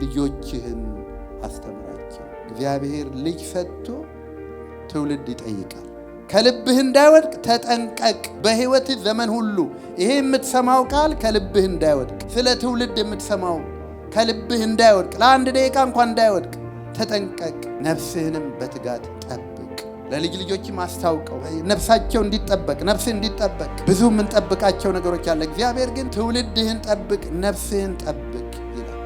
ልጆችህን አስተምራቸው። እግዚአብሔር ልጅ ሰጥቶ ትውልድ ይጠይቃል። ከልብህ እንዳይወድቅ ተጠንቀቅ። በህይወት ዘመን ሁሉ ይሄ የምትሰማው ቃል ከልብህ እንዳይወድቅ፣ ስለ ትውልድ የምትሰማው ከልብህ እንዳይወድቅ፣ ለአንድ ደቂቃ እንኳን እንዳይወድቅ ተጠንቀቅ። ነፍስህንም በትጋት ጠብቅ። ለልጅ ልጆችም አስታውቀው፣ ነፍሳቸው እንዲጠበቅ፣ ነፍስህ እንዲጠበቅ። ብዙ የምንጠብቃቸው ነገሮች አለ። እግዚአብሔር ግን ትውልድህን ጠብቅ፣ ነፍስህን ጠብቅ ይላል።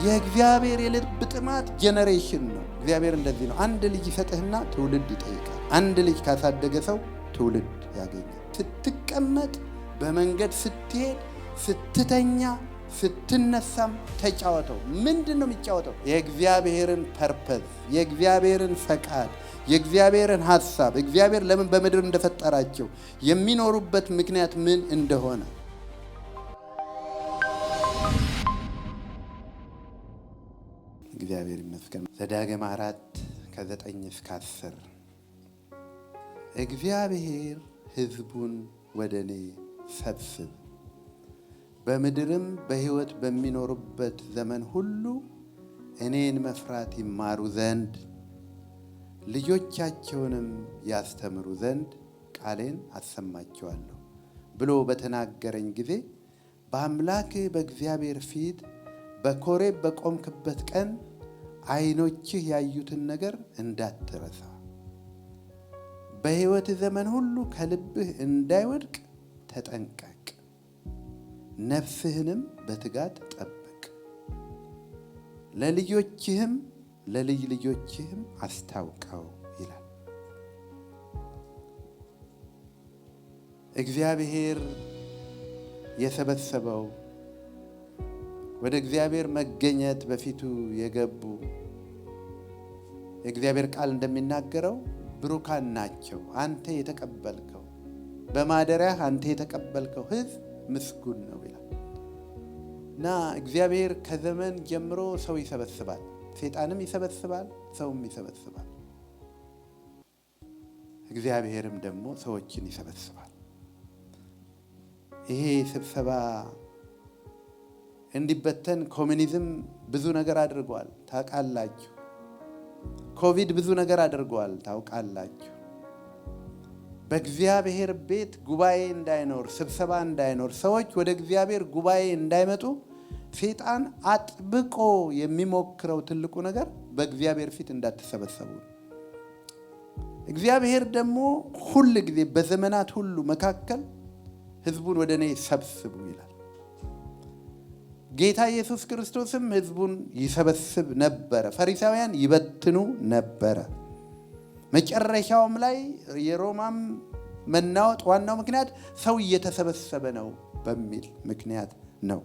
የእግዚአብሔር የልብ ጥማት ጄኔሬሽን ነው። እግዚአብሔር እንደዚህ ነው። አንድ ልጅ ይሰጥህና ትውልድ ይጠይቃል። አንድ ልጅ ካሳደገ ሰው ትውልድ ያገኛል። ስትቀመጥ፣ በመንገድ ስትሄድ፣ ስትተኛ፣ ስትነሳም ተጫወተው። ምንድን ነው የሚጫወተው? የእግዚአብሔርን ፐርፐዝ፣ የእግዚአብሔርን ፈቃድ፣ የእግዚአብሔርን ሐሳብ፣ እግዚአብሔር ለምን በምድር እንደፈጠራቸው፣ የሚኖሩበት ምክንያት ምን እንደሆነ። እግዚአብሔር ይመስገን። ዘዳግም 4:9-10 እግዚአብሔር ሕዝቡን ወደ እኔ ሰብስብ፣ በምድርም በሕይወት በሚኖሩበት ዘመን ሁሉ እኔን መፍራት ይማሩ ዘንድ ልጆቻቸውንም ያስተምሩ ዘንድ ቃሌን አሰማቸዋለሁ ብሎ በተናገረኝ ጊዜ በአምላክህ በእግዚአብሔር ፊት በኮሬብ በቆምክበት ቀን ዓይኖችህ ያዩትን ነገር እንዳትረሳ፣ በሕይወት ዘመን ሁሉ ከልብህ እንዳይወድቅ ተጠንቀቅ፣ ነፍስህንም በትጋት ጠብቅ፣ ለልጆችህም ለልጅ ልጆችህም አስታውቀው ይላል። እግዚአብሔር የሰበሰበው ወደ እግዚአብሔር መገኘት በፊቱ የገቡ የእግዚአብሔር ቃል እንደሚናገረው ብሩካን ናቸው። አንተ የተቀበልከው በማደሪያህ አንተ የተቀበልከው ሕዝብ ምስጉን ነው ይላል። እና እግዚአብሔር ከዘመን ጀምሮ ሰው ይሰበስባል። ሰይጣንም ይሰበስባል፣ ሰውም ይሰበስባል። እግዚአብሔርም ደግሞ ሰዎችን ይሰበስባል። ይሄ ስብሰባ እንዲበተን ኮሚኒዝም ብዙ ነገር አድርጓል፣ ታውቃላችሁ። ኮቪድ ብዙ ነገር አድርጓል፣ ታውቃላችሁ። በእግዚአብሔር ቤት ጉባኤ እንዳይኖር፣ ስብሰባ እንዳይኖር፣ ሰዎች ወደ እግዚአብሔር ጉባኤ እንዳይመጡ ሰይጣን አጥብቆ የሚሞክረው ትልቁ ነገር በእግዚአብሔር ፊት እንዳትሰበሰቡ። እግዚአብሔር ደግሞ ሁል ጊዜ በዘመናት ሁሉ መካከል ሕዝቡን ወደ እኔ ሰብስቡ ይላል። ጌታ ኢየሱስ ክርስቶስም ሕዝቡን ይሰበስብ ነበረ። ፈሪሳውያን ይበትኑ ነበረ። መጨረሻውም ላይ የሮማም መናወጥ ዋናው ምክንያት ሰው እየተሰበሰበ ነው በሚል ምክንያት ነው።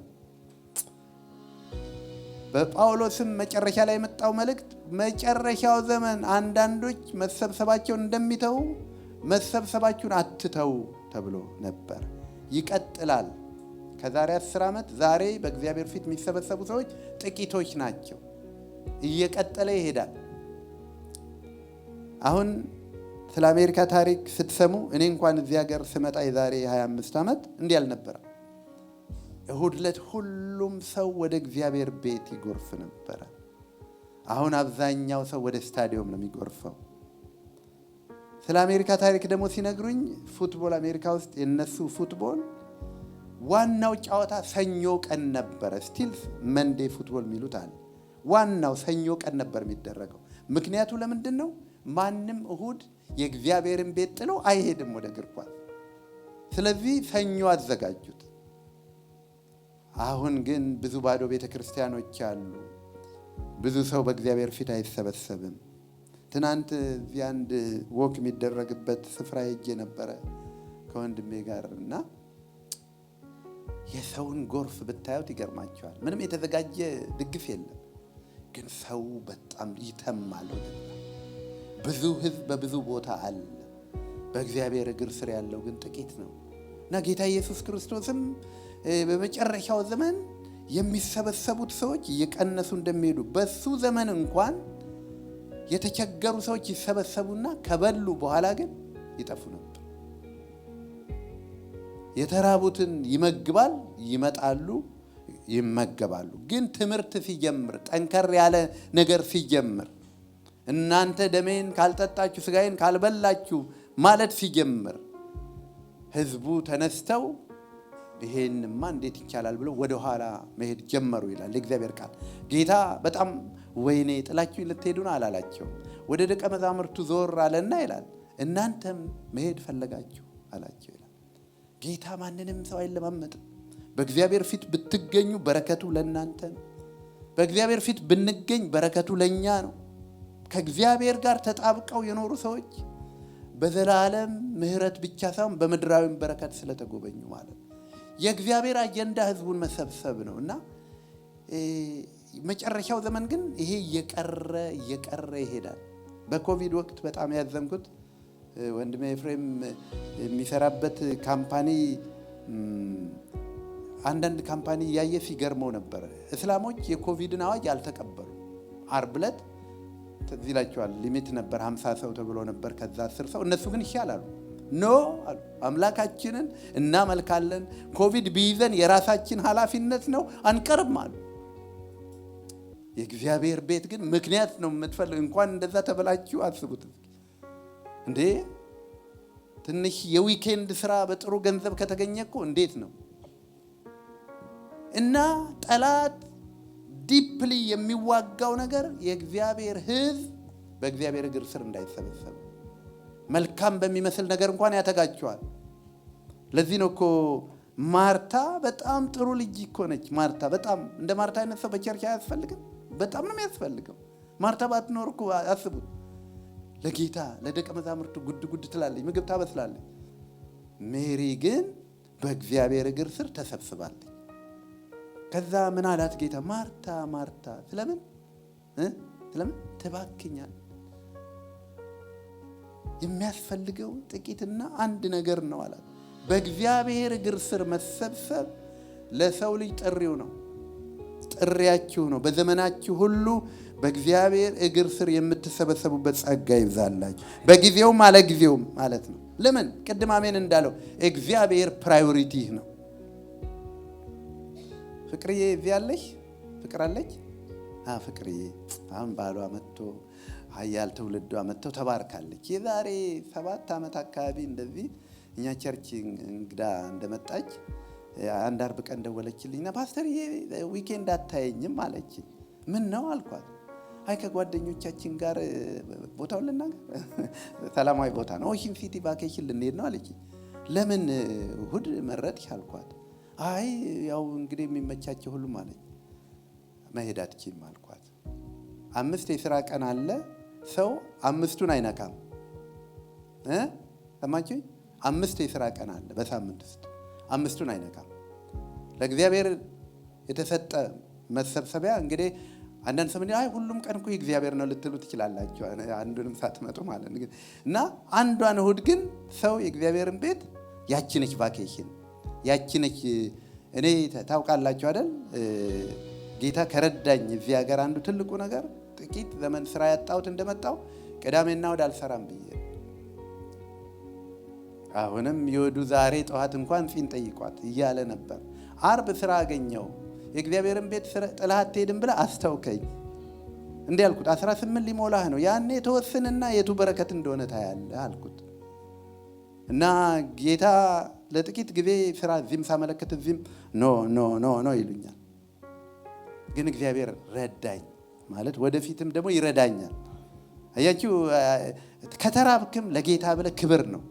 በጳውሎስም መጨረሻ ላይ የመጣው መልእክት መጨረሻው ዘመን አንዳንዶች መሰብሰባቸውን እንደሚተው መሰብሰባችሁን አትተው ተብሎ ነበር። ይቀጥላል። ከዛሬ 10 ዓመት ዛሬ በእግዚአብሔር ፊት የሚሰበሰቡ ሰዎች ጥቂቶች ናቸው። እየቀጠለ ይሄዳል። አሁን ስለ አሜሪካ ታሪክ ስትሰሙ እኔ እንኳን እዚህ ሀገር ስመጣ የዛሬ 25 ዓመት እንዲህ አልነበረ። እሁድ ዕለት ሁሉም ሰው ወደ እግዚአብሔር ቤት ይጎርፍ ነበረ። አሁን አብዛኛው ሰው ወደ ስታዲየም ነው የሚጎርፈው። ስለ አሜሪካ ታሪክ ደግሞ ሲነግሩኝ ፉትቦል አሜሪካ ውስጥ የነሱ ፉትቦል ዋናው ጨዋታ ሰኞ ቀን ነበረ። ስቲል መንዴ ፉትቦል የሚሉት አለ። ዋናው ሰኞ ቀን ነበር የሚደረገው። ምክንያቱ ለምንድን ነው? ማንም እሁድ የእግዚአብሔርን ቤት ጥሎ አይሄድም ወደ እግር ኳስ። ስለዚህ ሰኞ አዘጋጁት። አሁን ግን ብዙ ባዶ ቤተ ክርስቲያኖች አሉ። ብዙ ሰው በእግዚአብሔር ፊት አይሰበሰብም። ትናንት እዚህ አንድ ወክ የሚደረግበት ስፍራ ሄጄ ነበረ ከወንድሜ ጋር እና የሰውን ጎርፍ ብታዩት ይገርማቸዋል። ምንም የተዘጋጀ ድግስ የለም፣ ግን ሰው በጣም ይተማል። ብዙ ሕዝብ በብዙ ቦታ አለ። በእግዚአብሔር እግር ስር ያለው ግን ጥቂት ነው እና ጌታ ኢየሱስ ክርስቶስም በመጨረሻው ዘመን የሚሰበሰቡት ሰዎች እየቀነሱ እንደሚሄዱ በሱ ዘመን እንኳን የተቸገሩ ሰዎች ይሰበሰቡና ከበሉ በኋላ ግን ይጠፉ ነበር። የተራቡትን ይመግባል፣ ይመጣሉ። ይመገባሉ። ግን ትምህርት ሲጀምር ጠንከር ያለ ነገር ሲጀምር እናንተ ደሜን ካልጠጣችሁ ስጋዬን ካልበላችሁ ማለት ሲጀምር ህዝቡ ተነስተው ይሄንማ እንዴት ይቻላል ብለው ወደ ኋላ መሄድ ጀመሩ ይላል እግዚአብሔር ቃል። ጌታ በጣም ወይኔ ጥላችሁ ልትሄዱ ነው አላላቸው። ወደ ደቀ መዛሙርቱ ዞር አለና ይላል እናንተም መሄድ ፈለጋችሁ አላቸው ይላል። ጌታ ማንንም ሰው አይለማመጥም። በእግዚአብሔር ፊት ብትገኙ በረከቱ ለእናንተ ነው። በእግዚአብሔር ፊት ብንገኝ በረከቱ ለኛ ነው። ከእግዚአብሔር ጋር ተጣብቀው የኖሩ ሰዎች በዘላለም ምህረት ብቻ ሳይሆን በምድራዊ በረከት ስለተጎበኙ ማለት ነው። የእግዚአብሔር አጀንዳ ህዝቡን መሰብሰብ ነውና መጨረሻው ዘመን ግን ይሄ እየቀረ ይሄዳል። በኮቪድ ወቅት በጣም ያዘንኩት ወንድሜ ኤፍሬም የሚሰራበት ካምፓኒ አንዳንድ ካምፓኒ ያየ ሲገርመው ነበር። እስላሞች የኮቪድን አዋጅ አልተቀበሉ። ዓርብ ዕለት ተዝላቸዋል ሊሚት ነበር 50 ሰው ተብሎ ነበር ከዛ 10 ሰው። እነሱ ግን ይሻላሉ። ኖ አምላካችንን እናመልካለን። ኮቪድ ቢይዘን የራሳችን ኃላፊነት ነው አንቀርም አሉ። የእግዚአብሔር ቤት ግን ምክንያት ነው የምትፈልግ። እንኳን እንደዛ ተበላችሁ አስቡት እንዴ! ትንሽ የዊኬንድ ስራ በጥሩ ገንዘብ ከተገኘ እኮ እንዴት ነው? እና ጠላት ዲፕሊ የሚዋጋው ነገር የእግዚአብሔር ህዝብ በእግዚአብሔር እግር ስር እንዳይሰበሰብ መልካም በሚመስል ነገር እንኳን ያተጋቸዋል። ለዚህ ነው እኮ ማርታ በጣም ጥሩ ልጅ እኮ ነች። ማርታ በጣም እንደ ማርታ አይነት ሰው በቸርች አያስፈልግም። በጣም ነው የሚያስፈልገው። ማርታ ባትኖር እኮ አስቡት፣ ለጌታ ለደቀ መዛሙርቱ ጉድ ትላለች፣ ምግብ ታበስላለች። ሜሪ ግን በእግዚአብሔር እግር ስር ተሰብስባለች። ከዛ ምን አላት ጌታ? ማርታ ማርታ ስለምን ትባክኛል? የሚያስፈልገው ጥቂትና አንድ ነገር ነው አላት። በእግዚአብሔር እግር ስር መሰብሰብ ለሰው ልጅ ጥሪው ነው፣ ጥሪያችሁ ነው። በዘመናችሁ ሁሉ በእግዚአብሔር እግር ስር የምትሰበሰቡበት ጸጋ ይብዛላችሁ፣ በጊዜውም አለጊዜውም ማለት ነው። ለምን? ቅድም አሜን እንዳለው እግዚአብሔር ፕራዮሪቲ ነው። ፍቅርዬ እዚህ ያለሽ ፍቅር አለች? ፍቅርዬ አሁን ባሏ መጥቶ ሀያል ትውልዷ መጥተው ተባርካለች። የዛሬ 7 ዓመት አካባቢ እንደዚህ እኛ ቸርች እንግዳ እንደመጣች አንድ ዓርብ ቀን ደወለችልኝና ፓስተር ዊኬንድ አታየኝም አለች። ምን ነው አልኳት። አይ ከጓደኞቻችን ጋር ቦታውን ልናገር ሰላማዊ ቦታ ነው ኦሽን ሲቲ ቫኬሽን ልንሄድ ነው አለች። ለምን እሑድ መረጥሽ አልኳት። አይ ያው እንግዲህ የሚመቻቸው ሁሉ ማለት መሄድ አትችይም አልኳት። 5 የሥራ ቀን አለ። ሰው 5ቱን አይነካም። ሰማችሁ? 5 የሥራ ቀን አለ በሳምንት ውስጥ 5ቱን አይነካም። ለእግዚአብሔር የተሰጠ መሰብሰቢያ እንግዲህ አንዳንድ ሰው አይ ሁሉም ቀን እኮ የእግዚአብሔር ነው ልትሉ ትችላላችሁ፣ አንዱንም ሳትመጡ ማለት ነው። እና አንዷን እሑድ ግን ሰው የእግዚአብሔርን ቤት ያችነች ቫኬሽን ያችነች። እኔ ታውቃላችሁ አይደል ጌታ ከረዳኝ እዚህ ሀገር አንዱ ትልቁ ነገር ጥቂት ዘመን ስራ ያጣሁት እንደመጣው ቅዳሜና እሑድ አልሰራም ብዬ አሁንም ይወዱ ዛሬ ጠዋት እንኳን ፊን ጠይቋት እያለ ነበር። ዓርብ ስራ አገኘው። የእግዚአብሔርን ቤት ጥላህ አትሄድም ብለህ አስተውከኝ እንዴ አልኩት። 18 ሊሞላህ ነው፣ ያኔ ተወስንና የቱ በረከት እንደሆነ ታያለህ አልኩት። እና ጌታ ለጥቂት ጊዜ ስራ እዚህም ሳመለከት እዚህም ኖ ይሉኛል። ግን እግዚአብሔር ረዳኝ ማለት ወደፊትም ደግሞ ይረዳኛል። አያችሁ ከተራብክም ለጌታ ብለህ ክብር ነው።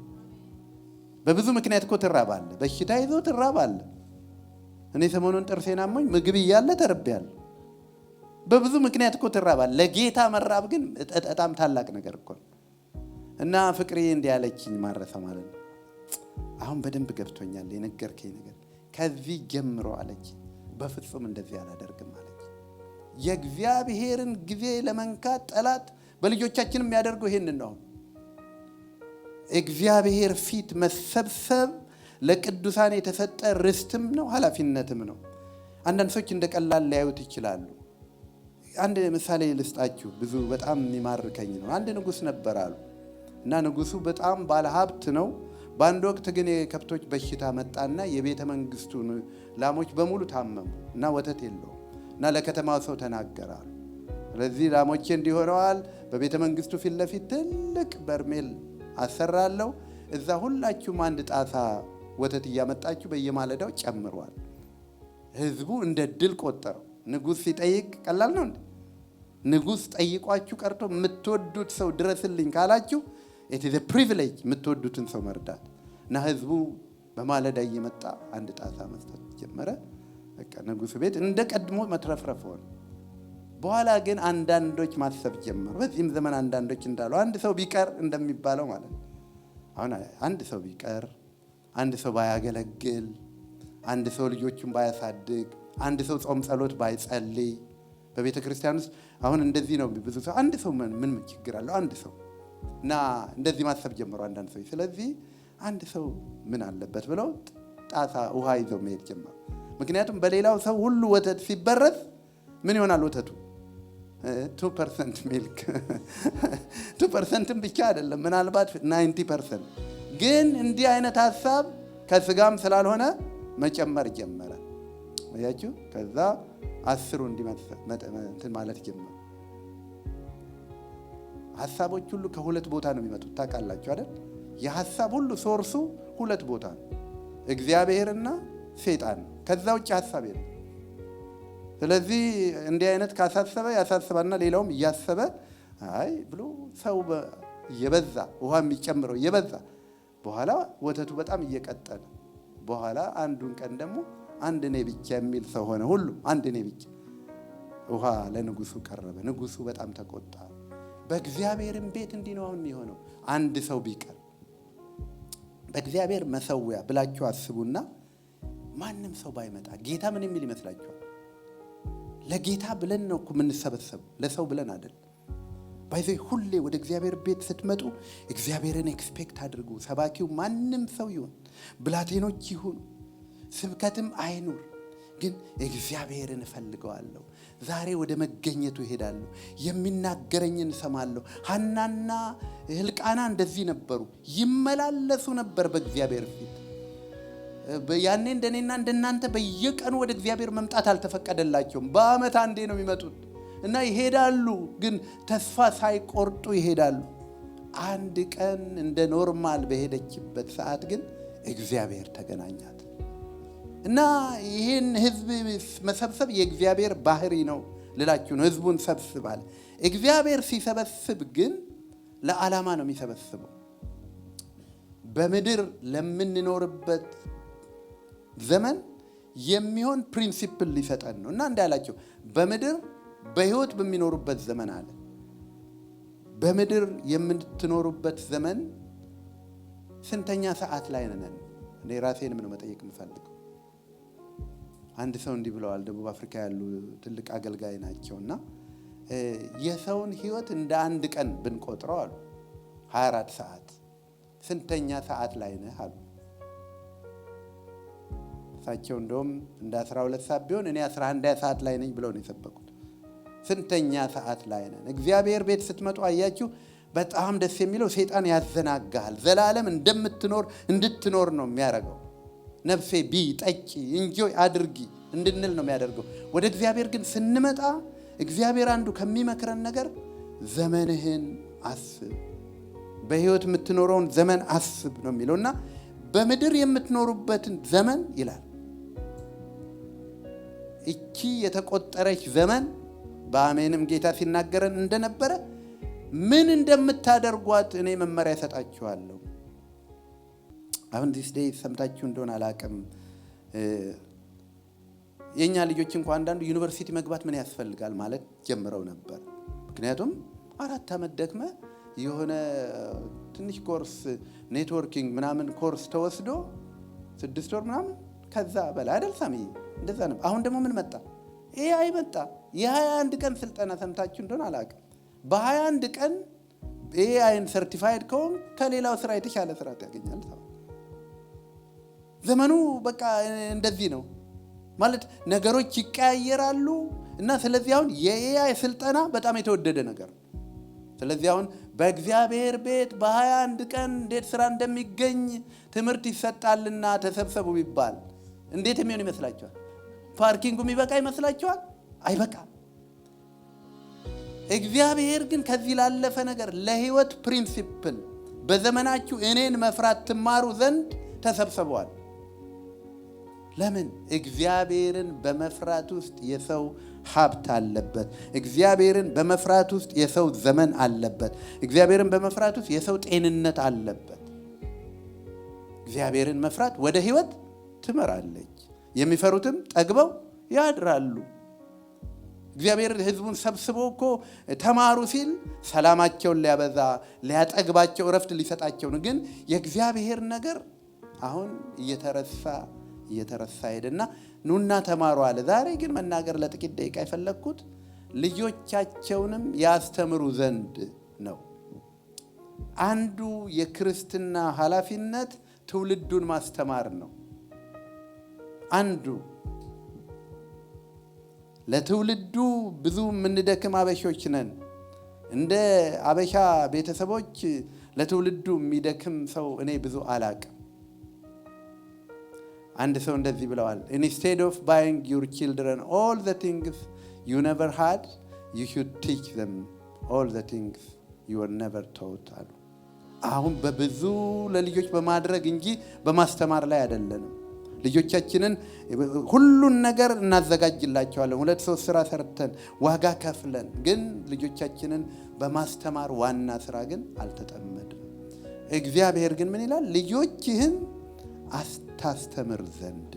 በብዙ ምክንያት እኮ ትራባለህ። በሽታ ይዞ ትራባለህ። እኔ ሰሞኑን ጥርሴን አሞኝ ምግብ እያለ ተርቤያለሁ። በብዙ ምክንያት እኮ ትራባለህ። ለጌታ መራብ ግን በጣም ታላቅ ነገር እኮ ነው። እና ፍቅሬ እንዲህ ያለችኝ ማረሰ ማለት ነው። አሁን በደንብ ገብቶኛል የነገርከኝ ነገር። ከዚህ ጀምሮ አለች በፍጹም እንደዚህ አላደርግም አለች። የእግዚአብሔርን ጊዜ ለመንካት ጠላት በልጆቻችንም ያደርገው ይሄንን ነው። እግዚአብሔር ፊት መሰብሰብ ለቅዱሳን የተሰጠ ርስትም ነው ኃላፊነትም ነው። አንዳንድ ሰዎች እንደቀላል ሊያዩት ይችላሉ። አንድ ምሳሌ ልስጣችሁ፣ ብዙ በጣም የሚማርከኝ ነው። አንድ ንጉስ ነበር አሉ እና ንጉሱ በጣም ባለሀብት ነው። በአንድ ወቅት ግን የከብቶች በሽታ መጣና የቤተ መንግስቱን ላሞች በሙሉ ታመሙ እና ወተት የለውም እና ለከተማው ሰው ተናገራሉ። ስለዚህ ላሞቼ እንዲሆነዋል በቤተ መንግስቱ ፊት ለፊት ትልቅ በርሜል አሰራለሁ፣ እዛ ሁላችሁም አንድ ጣሳ ወተት እያመጣችሁ በየማለዳው ጨምሯል። ህዝቡ እንደ ድል ቆጠረው። ንጉሥ ሲጠይቅ ቀላል ነው እንዴ? ንጉሥ ጠይቋችሁ ቀርቶ የምትወዱት ሰው ድረስልኝ ካላችሁ it is a privilege የምትወዱትን ሰው መርዳት እና ህዝቡ በማለዳ እየመጣ አንድ ጣሳ መስጠት ጀመረ። በቃ ንጉሥ ቤት እንደ ቀድሞ መትረፍረፍ ሆነ። በኋላ ግን አንዳንዶች ማሰብ ጀመሩ። በዚህም ዘመን አንዳንዶች እንዳሉ አንድ ሰው ቢቀር እንደሚባለው ማለት ነው። አሁን አንድ ሰው ቢቀር፣ አንድ ሰው ባያገለግል፣ አንድ ሰው ልጆቹን ባያሳድግ፣ አንድ ሰው ጾም ጸሎት ባይጸልይ በቤተ ክርስቲያን ውስጥ አሁን እንደዚህ ነው። ብዙ ሰው አንድ ሰው ምን ችግር አለው? አንድ ሰው እና እንደዚህ ማሰብ ጀመሩ አንዳንድ ሰዎች። ስለዚህ አንድ ሰው ምን አለበት ብለው ጣሳ ውሃ ይዘው መሄድ ጀመሩ። ምክንያቱም በሌላው ሰው ሁሉ ወተት ሲበረዝ ምን ይሆናል? ወተቱ 2% ሚልክ 2% ብቻ አይደለም፣ ምናልባት 90%። ግን እንዲህ አይነት ሐሳብ ከስጋም ስላልሆነ መጨመር ጀመረ። አያችሁ? ከዛ 10 እንትን ማለት ጀመረ። ሐሳቦች ሁሉ ከሁለት ቦታ ነው የሚመጡት። ታውቃላችሁ አይደል? የሐሳብ ሁሉ ሶርሱ ሁለት ቦታ ነው፣ እግዚአብሔርና ሰይጣን ነው። ከዛ ውጭ ሐሳብ የለም። ስለዚህ እንዲህ አይነት ካሳሰበ ያሳስባና ሌላውም እያሰበ አይ ብሎ ሰው እየበዛ ውሃ የሚጨምረው እየበዛ በኋላ ወተቱ በጣም እየቀጠለ በኋላ አንዱን ቀን ደግሞ አንድ እኔ ብቻ የሚል ሰው ሆነ። ሁሉ አንድ እኔ ብቻ። ውሃ ለንጉሱ ቀረበ። ንጉሱ በጣም ተቆጣ። በእግዚአብሔርም ቤት እንዲህ ነው አሁን የሚሆነው። አንድ ሰው ቢቀር በእግዚአብሔር መሰዊያ ብላችሁ አስቡና ማንም ሰው ባይመጣ ጌታ ምን የሚል ይመስላችኋል? ለጌታ ብለን ነው እኮ የምንሰበሰበው፣ ለሰው ብለን አይደል። ባይዘይ ሁሌ ወደ እግዚአብሔር ቤት ስትመጡ እግዚአብሔርን ኤክስፔክት አድርጉ። ሰባኪው ማንም ሰው ይሁን፣ ብላቴኖች ይሁን፣ ስብከትም አይኑር፣ ግን እግዚአብሔርን እፈልገዋለሁ። ዛሬ ወደ መገኘቱ እሄዳለሁ፣ የሚናገረኝን እሰማለሁ። ሐናና ሕልቃና እንደዚህ ነበሩ፣ ይመላለሱ ነበር በእግዚአብሔር ፊት። ያኔ እንደኔና እንደናንተ በየቀኑ ወደ እግዚአብሔር መምጣት አልተፈቀደላቸውም። በዓመት አንዴ ነው የሚመጡት እና ይሄዳሉ፣ ግን ተስፋ ሳይቆርጡ ይሄዳሉ። አንድ ቀን እንደ ኖርማል በሄደችበት ሰዓት ግን እግዚአብሔር ተገናኛት እና ይህን ህዝብ መሰብሰብ የእግዚአብሔር ባህሪ ነው ልላችሁ ነው። ህዝቡን ሰብስባል። እግዚአብሔር ሲሰበስብ ግን ለዓላማ ነው የሚሰበስበው። በምድር ለምንኖርበት ዘመን የሚሆን ፕሪንሲፕል ሊሰጠን ነው እና እንዳላቸው በምድር በህይወት በሚኖሩበት ዘመን አለ። በምድር የምትኖሩበት ዘመን ስንተኛ ሰዓት ላይ ነን? እኔ ራሴንም ነው መጠየቅ የምፈልገው። አንድ ሰው እንዲህ ብለዋል። ደቡብ አፍሪካ ያሉ ትልቅ አገልጋይ ናቸውና የሰውን ህይወት እንደ አንድ ቀን ብንቆጥረው አሉ 24 ሰዓት ስንተኛ ሰዓት ላይ ነህ አሉ። እሳቸው እንደውም እንደ 12 ሰዓት ቢሆን እኔ 11 ሰዓት ላይ ነኝ ብለው ነው የሰበኩት። ስንተኛ ሰዓት ላይ ነን? እግዚአብሔር ቤት ስትመጡ አያችሁ፣ በጣም ደስ የሚለው ሰይጣን ያዘናጋል። ዘላለም እንድትኖር ነው የሚያደርገው። ነፍሴ ቢ ጠጪ እንጆይ አድርጊ እንድንል ነው የሚያደርገው። ወደ እግዚአብሔር ግን ስንመጣ እግዚአብሔር አንዱ ከሚመክረን ነገር ዘመንህን አስብ፣ በህይወት የምትኖረውን ዘመን አስብ ነው የሚለውና በምድር የምትኖሩበትን ዘመን ይላል። እቺ የተቆጠረች ዘመን በአሜንም ጌታ ሲናገረን እንደነበረ ምን እንደምታደርጓት እኔ መመሪያ እሰጣችኋለሁ። አሁን ዲስ ዴይ ሰምታችሁ እንደሆነ አላውቅም። የኛ ልጆች እንኳን አንዳንዱ ዩኒቨርሲቲ መግባት ምን ያስፈልጋል ማለት ጀምረው ነበር። ምክንያቱም 4 ዓመት ደክመ የሆነ ትንሽ ኮርስ ኔትወርኪንግ ምናምን ኮርስ ተወስዶ 6 ወር ምናምን ከዛ በላይ አይደል ሳሚ? እንደዛ ነው። አሁን ደግሞ ምን መጣ? ኤአይ መጣ። የ21 ቀን ስልጠና ሰምታችሁ እንደሆነ አላውቅም። በ21 ቀን ኤአይን ሰርቲፋይድ ከሆን ከሌላው ስራ የተሻለ ስራ ያገኛል። ዘመኑ በቃ እንደዚህ ነው ማለት ነገሮች ይቀያየራሉ እና ስለዚህ አሁን የኤአይ ስልጠና በጣም የተወደደ ነገር። ስለዚህ አሁን በእግዚአብሔር ቤት በ21 ቀን እንዴት ስራ እንደሚገኝ ትምህርት ይሰጣልና ተሰብሰቡ ቢባል እንዴት የሚሆን ይመስላችኋል? ፓርኪንጉ የሚበቃ ይመስላችኋል? አይበቃም። እግዚአብሔር ግን ከዚህ ላለፈ ነገር ለህይወት ፕሪንሲፕል በዘመናችሁ እኔን መፍራት ትማሩ ዘንድ ተሰብስበዋል። ለምን? እግዚአብሔርን በመፍራት ውስጥ የሰው ሀብት አለበት። እግዚአብሔርን በመፍራት ውስጥ የሰው ዘመን አለበት። እግዚአብሔርን በመፍራት ውስጥ የሰው ጤንነት አለበት። እግዚአብሔርን መፍራት ወደ ህይወት ትመራለች። የሚፈሩትም ጠግበው ያድራሉ። እግዚአብሔር ህዝቡን ሰብስቦ እኮ ተማሩ ሲል ሰላማቸውን ሊያበዛ ሊያጠግባቸው እረፍት ሊሰጣቸው ነው። ግን የእግዚአብሔር ነገር አሁን እየተረሳ ሄደና ኑና ተማሩ አለ። ዛሬ ግን መናገር ለጥቂት ደቂቃ የፈለግኩት ልጆቻቸውንም ያስተምሩ ዘንድ ነው። አንዱ የክርስትና ኃላፊነት ትውልዱን ማስተማር ነው። አንዱ ለትውልዱ ብዙ የምንደክም አበሾች ነን። እንደ አበሻ ቤተሰቦች ለትውልዱ የሚደክም ሰው እኔ ብዙ አላቅም። አንድ ሰው እንደዚህ ብለዋል፣ instead of buying your children all the things you never had, you should teach them all the things you were never taught አሉ። አሁን በብዙ ለልጆች በማድረግ እንጂ በማስተማር ላይ አይደለንም። ልጆቻችንን ሁሉን ነገር እናዘጋጅላቸዋለን። 2-3 ስራ ሰርተን ዋጋ ከፍለን፣ ግን ልጆቻችንን በማስተማር ዋና ስራ ግን አልተጠመድም። እግዚአብሔር ግን ምን ይላል? ልጆችህን አስታስተምር ዘንድ።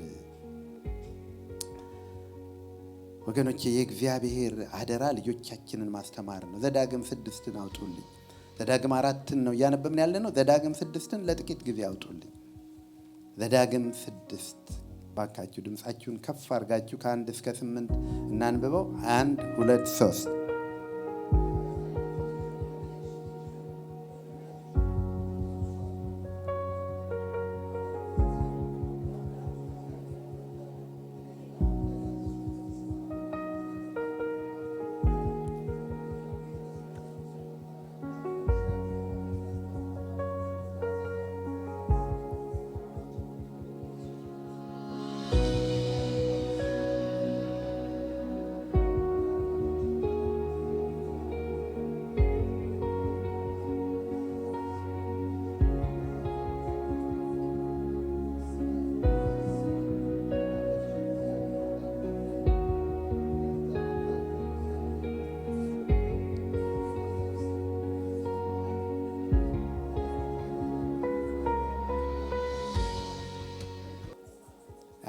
ወገኖቼ የእግዚአብሔር አደራ ልጆቻችንን ማስተማር ነው። ዘዳግም 6ን አውጡልኝ። ዘዳግም 4ን ነው እያነበብን ያለ ነው። ዘዳግም 6ን ለጥቂት ጊዜ አውጡልኝ። ዘዳግም 6 ባካችሁ ድምጻችሁን ከፍ አድርጋችሁ ከ1 እስከ 8 እናንብበው። 1 2 3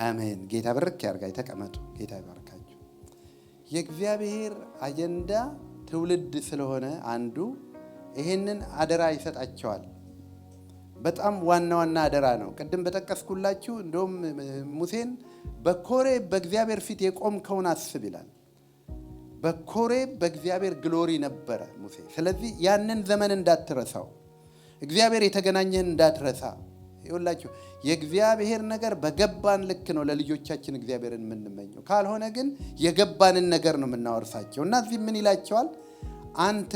አሜን። ጌታ በረክ ያርጋይ። ተቀመጡ። ጌታ ይባርካችሁ። የእግዚአብሔር አጀንዳ ትውልድ ስለሆነ አንዱ ይሄንን አደራ ይሰጣቸዋል። በጣም ዋና አደራ ነው። ቅድም በጠቀስኩላችሁ እንደውም ሙሴን በኮሬብ በእግዚአብሔር ፊት የቆምከውን አስብ ይላል። በኮሬብ በእግዚአብሔር ግሎሪ ነበረ ሙሴ። ስለዚህ ያንን ዘመን እንዳትረሳው፣ እግዚአብሔር የተገናኘህን እንዳትረሳ። ይኸውላችሁ የእግዚአብሔር ነገር በገባን ልክ ነው ለልጆቻችን እግዚአብሔርን የምንመኘው። ካልሆነ ግን የገባንን ነገር ነው የምናወርሳቸው። እና እዚህ ምን ይላቸዋል? አንተ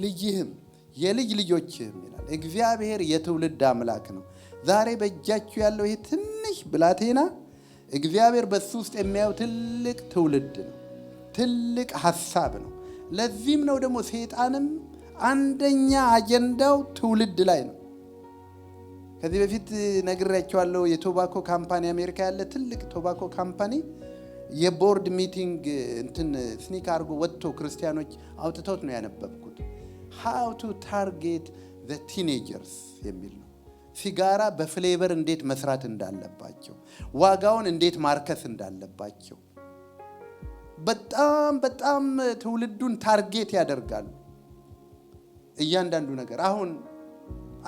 ልጅህም የልጅ ልጆችህም ይላል። እግዚአብሔር የትውልድ አምላክ ነው። ዛሬ በእጃችሁ ያለው ይሄ ትንሽ ብላቴና እግዚአብሔር በሱ ውስጥ የሚያየው ትልቅ ትውልድ ነው፣ ትልቅ ሐሳብ ነው። ለዚህም ነው ደግሞ ሰይጣንም አንደኛ አጀንዳው ትውልድ ላይ ነው። ከዚህ በፊት ነግሬያቸዋለሁ። የቶባኮ ካምፓኒ አሜሪካ ያለ ትልቅ ቶባኮ ካምፓኒ የቦርድ ሚቲንግ ስኒክ አድርጎ ወጥቶ ክርስቲያኖች አውጥተውት ነው ያነበብኩት። how to target the teenagers የሚል ነው። ሲጋራ በፍሌቨር እንዴት መስራት እንዳለባቸው፣ ዋጋውን እንዴት ማርከስ እንዳለባቸው በጣም ትውልዱን ታርጌት ያደርጋሉ። እያንዳንዱ ነገር አሁን